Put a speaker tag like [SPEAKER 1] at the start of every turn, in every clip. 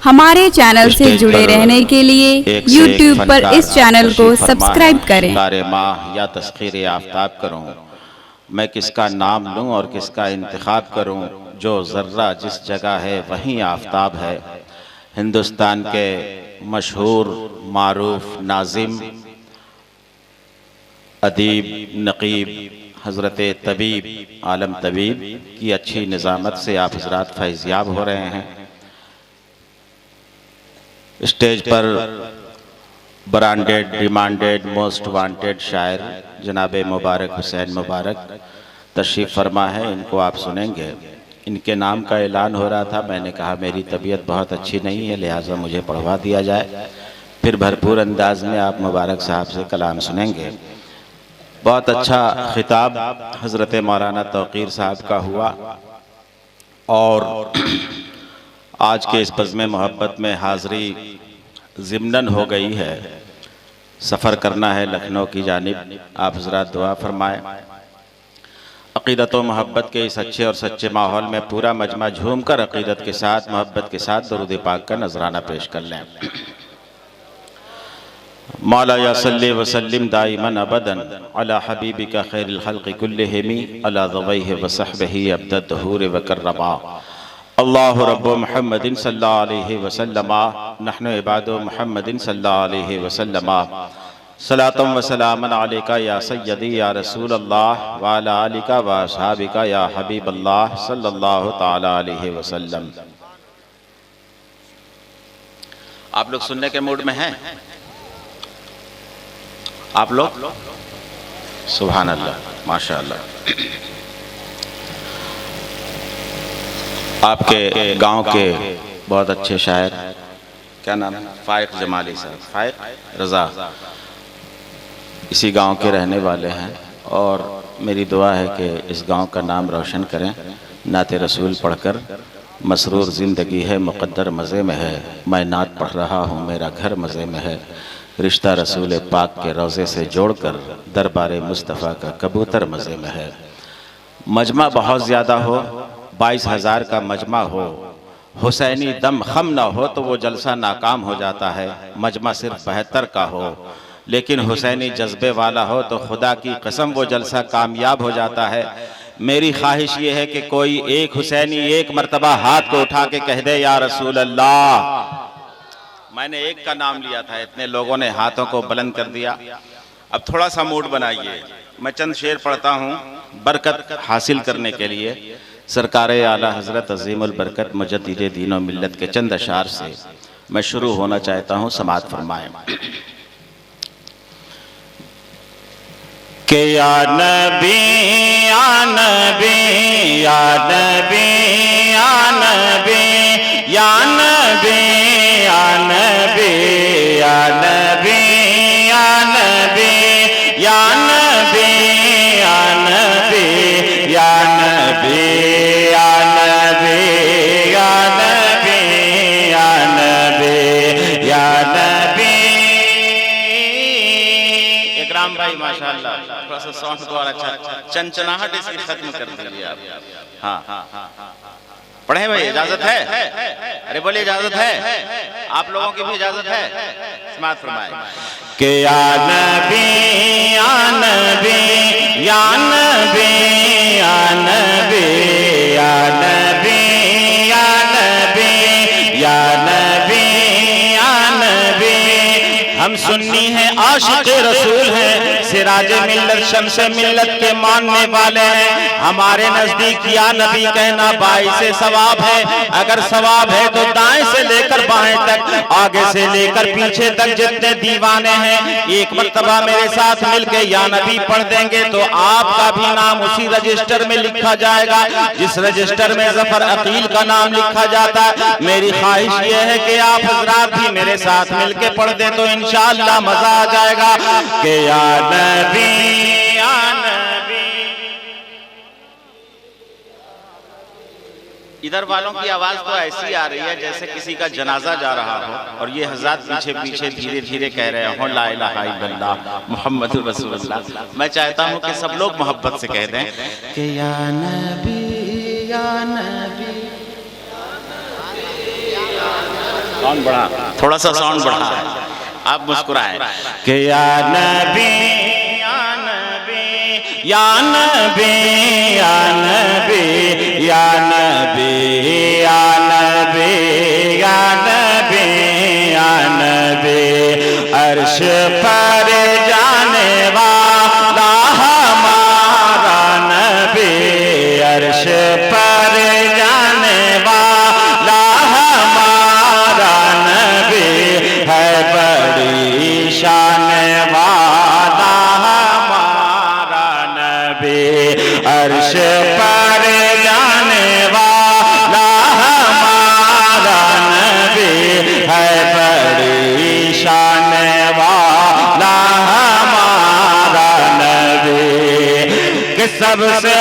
[SPEAKER 1] ہمارے چینل سے جڑے رہنے کے لیے یوٹیوب پر اس چینل کو سبسکرائب کریں۔
[SPEAKER 2] کار ماہ یا تسخیر آفتاب کروں، میں کس کا نام لوں اور کس کا انتخاب کروں، جو ذرہ جس جگہ ہے وہیں آفتاب ہے۔ ہندوستان کے مشہور معروف ناظم ادیب نقیب حضرت طبیب عالم طبیب کی اچھی نظامت سے آپ حضرات فیض یاب ہو رہے ہیں۔ اسٹیج پر برانڈیڈ ڈیمانڈیڈ موسٹ وانٹیڈ شاعر جناب مبارک حسین مبارک تشریف فرما ہے، ان کو آپ سنیں گے۔ ان کے نام کا اعلان ہو رہا تھا، میں نے کہا میری طبیعت بہت اچھی نہیں ہے، لہٰذا مجھے پڑھوا دیا جائے، پھر بھرپور انداز میں آپ مبارک صاحب سے کلام سنیں گے۔ بہت اچھا خطاب حضرت مولانا توقیر صاحب کا ہوا، اور آج کے اس بزم محبت میں حاضری ضمناً ہو گئی ہے۔ سفر کرنا ہے لکھنؤ کی جانب، آپ حضرات دعا فرمائیں۔ عقیدت و محبت کے اس اچھے اور سچے ماحول میں پورا مجمع جھوم کر عقیدت کے ساتھ محبت کے ساتھ درود پاک کا نذرانہ پیش کر لیں۔ مولا یا صلی وسلم دائماً ابداً علی حبیبک خیر الخلق کلہم علی ضویہ وصحبہ ابد الدہور وکرما۔ اللہ رب محمد صلی اللہ علیہ وسلم نحن عباد محمد صلی اللہ علیہ وسلم صلاة و سلام علیکہ یا سیدی یا رسول اللہ وعلی آلکہ و اصحابکہ یا حبیب اللہ صلی اللہ تعالی علیہ وسلم۔ آپ لوگ سننے کے موڈ میں ہیں؟ آپ لوگ؟ سبحان اللہ، ماشاءاللہ۔ آپ کے گاؤں کے بہت اچھے شاعر، کیا نام ہے؟ فائق جمالی صاحب، فائق رضا، اسی گاؤں کے رہنے والے ہیں، اور میری دعا ہے کہ اس گاؤں کا نام روشن کریں۔ نعت رسول پڑھ کر مسرور زندگی ہے، مقدر مزے میں ہے، میں نعت پڑھ رہا ہوں میرا گھر مزے میں ہے، رشتہ رسول پاک کے روزے سے جوڑ کر دربار مصطفیٰ کا کبوتر مزے میں ہے۔ مجمع بہت زیادہ ہو، 22,000 کا مجمع ہو، حسینی دم خم نہ ہو تو وہ جلسہ ناکام ہو جاتا ہے۔ مجمع صرف 72 کا ہو لیکن حسینی جذبے والا ہو تو خدا کی قسم وہ جلسہ کامیاب ہو جاتا ہے۔ میری خواہش یہ ہے کہ کوئی ایک حسینی ایک مرتبہ ہاتھ کو اٹھا کے کہہ دے یا رسول اللہ۔ میں نے ایک کا نام لیا تھا، اتنے لوگوں نے ہاتھوں کو بلند کر دیا۔ اب تھوڑا سا موڈ بنائیے، میں چند شعر پڑھتا ہوں برکت حاصل کرنے کے لیے۔ سرکار اعلیٰ حضرت عظیم البرکت مجدد دین و ملت کے چند اشعار سے میں شروع ہونا چاہتا ہوں، سماعت فرمائیں۔ کہ یا نبی یا نبی یا نبی یا نبی یا نبی یا نبی یا نبی یا نبی یا نبی یا نبی یا نبی یا نبی یا نبی یا نبی یا نبی۔ اکرام بھائی ماشاءاللہ تھوڑا سا ساؤنڈ کو اور اچھا چنچناہٹ اس کی ختم کر دیجیے آپ۔ ہاں پڑھیں بھائی، اجازت ہے؟ ارے بولے اجازت ہے؟ آپ لوگوں کی بھی اجازت ہے؟ سماعت فرمائیں۔ کہ یا نبی یا نبی یا نبی یا نبی یا نبی یا نبی یا نبی یا نبی۔ ہم سنی ہیں عاشق رسول ہیں، سراج ملت شمس ملت کے ماننے والے ہیں، ہمارے نزدیک یا نبی کہنا باعث ثواب ہے۔ اگر ثواب ہے تو دائیں سے لے کر بائیں تک، آگے سے لے کر پیچھے تک جتنے دیوانے ہیں ایک مرتبہ میرے ساتھ مل کے یا نبی پڑھ دیں گے تو آپ کا بھی نام اسی رجسٹر میں لکھا جائے گا جس رجسٹر میں ظفر عقیل کا نام لکھا جاتا ہے۔ میری خواہش یہ ہے کہ آپ حضرات بھی میرے ساتھ مل کے پڑھ دیں تو انشاءاللہ مزہ آ جائے گا۔ کہ یا نبی یا نبی۔ ادھر والوں کی آواز تو ایسی آ رہی ہے جیسے کسی کا جنازہ جا رہا ہو، اور یہ حضرات پیچھے پیچھے دھیرے دھیرے کہہ رہے ہوں لا الہ الا اللہ محمد رسول اللہ۔ میں چاہتا ہوں کہ سب لوگ محبت سے کہہ دیں کہ یا نبی یا نبی یا نبی یا نبی ساؤنڈ بڑھا, تھوڑا سا ساؤنڈ بڑھا, آپ مسکرائیں کہ یا نبی یا نبی یا نبی یا نبی یا نبی یا نبی یا نبی یا نبی, عرش پر جانے والا ہمارا نبی, عرش پر جانے والا ہمارا نبی ہے, بڑی شان والا ہمارا نبی, عرش پر جانے والا ہمارا نبی ہے, بڑی شان والا ہمارا نبی, کہ سب سے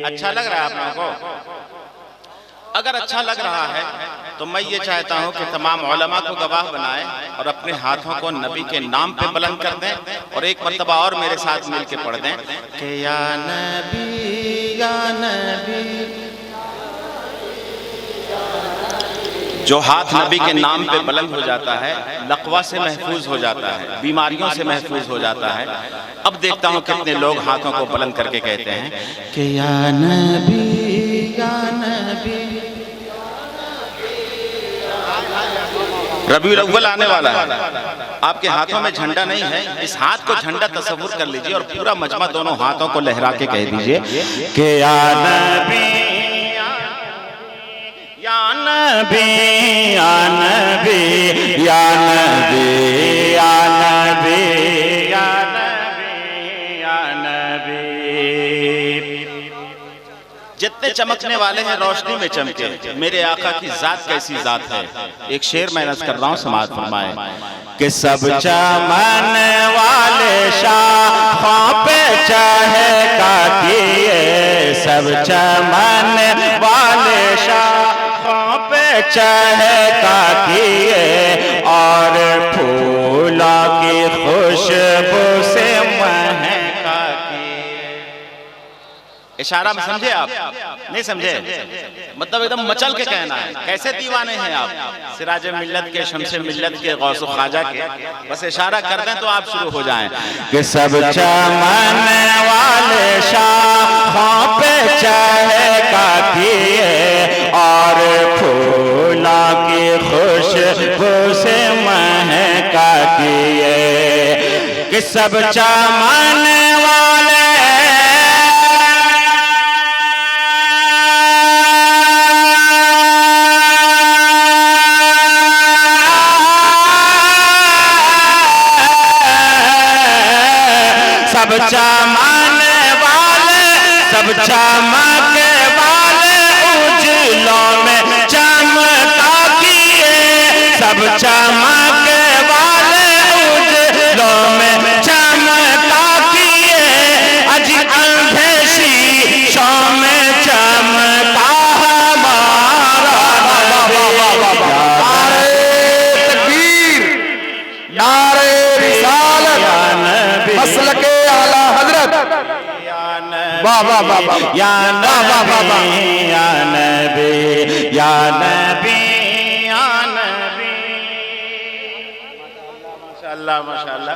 [SPEAKER 2] اچھا لگ رہا ہے آپ لوگوں کو؟ اگر اچھا لگ رہا ہے تو میں یہ چاہتا ہوں کہ تمام علماء کو گواہ بنائیں اور اپنے ہاتھوں کو نبی کے نام پہ بلند کر دیں, اور ایک مرتبہ اور میرے ساتھ مل کے پڑھ دیں کہ یا نبی یا نبی. جو ہاتھ نبی کے نام پہ بلند ہو جاتا ہے لقوہ سے محفوظ ہو جاتا ہے, بیماریوں سے محفوظ ہو جاتا ہے. اب دیکھتا ہوں کتنے لوگ ہاتھوں کو بلند کر کے کہتے ہیں کہ یا نبی یا نبی. ربیع الاول آنے والا ہے, آپ کے ہاتھوں میں جھنڈا نہیں ہے, اس ہاتھ کو جھنڈا تصور کر لیجئے اور پورا مجمع دونوں ہاتھوں کو لہرا کے کہہ دیجئے کہ یا نبی یا نبی یا نبی یا نبی یا نبی یا نبی یا نبی. جتنے چمکنے والے ہیں روشنی میں چمکے, میرے آقا کی ذات کیسی ذات ہے. ایک شعر میں نظر کر رہا ہوں, سماعت فرمائیں کہ سب چمن والے شاخوں پہ چہکا کیے, سب چمن والے شاخوں پہ چہکا کیے, اور پھولوں کی خوشبو سے مہکا کیے. اشارہ میں سمجھے آپ؟ نہیں سمجھے؟ مطلب ایک دم مچل کے کہنا ہے. کیسے دیوانے ہیں آپ, سراج ملت کے, شمس ملت کے, غوث و خواجہ کے. بس اشارہ کر دیں تو آپ شروع ہو جائیں کہ سب چمن والے شاخوں پہ چہکا کیے, اور پھولوں کی خوشبو سے مہکا کیے, کہ سب چمن والے سب چمن والے, سب چمک والے اجلوں میں چمکا کیے, سب چمک والے اجلوں میں چمکا کیے, اج اندھیشی شو میں چمکا ہمارا نبی. نعرہ تکبیر, نعرہ رسالت, مسلک اعلی حضرت, واہ واہ واہ واہ, یا نبی یا نبی یا نبی یا نبی. ماشاءاللہ ماشاءاللہ.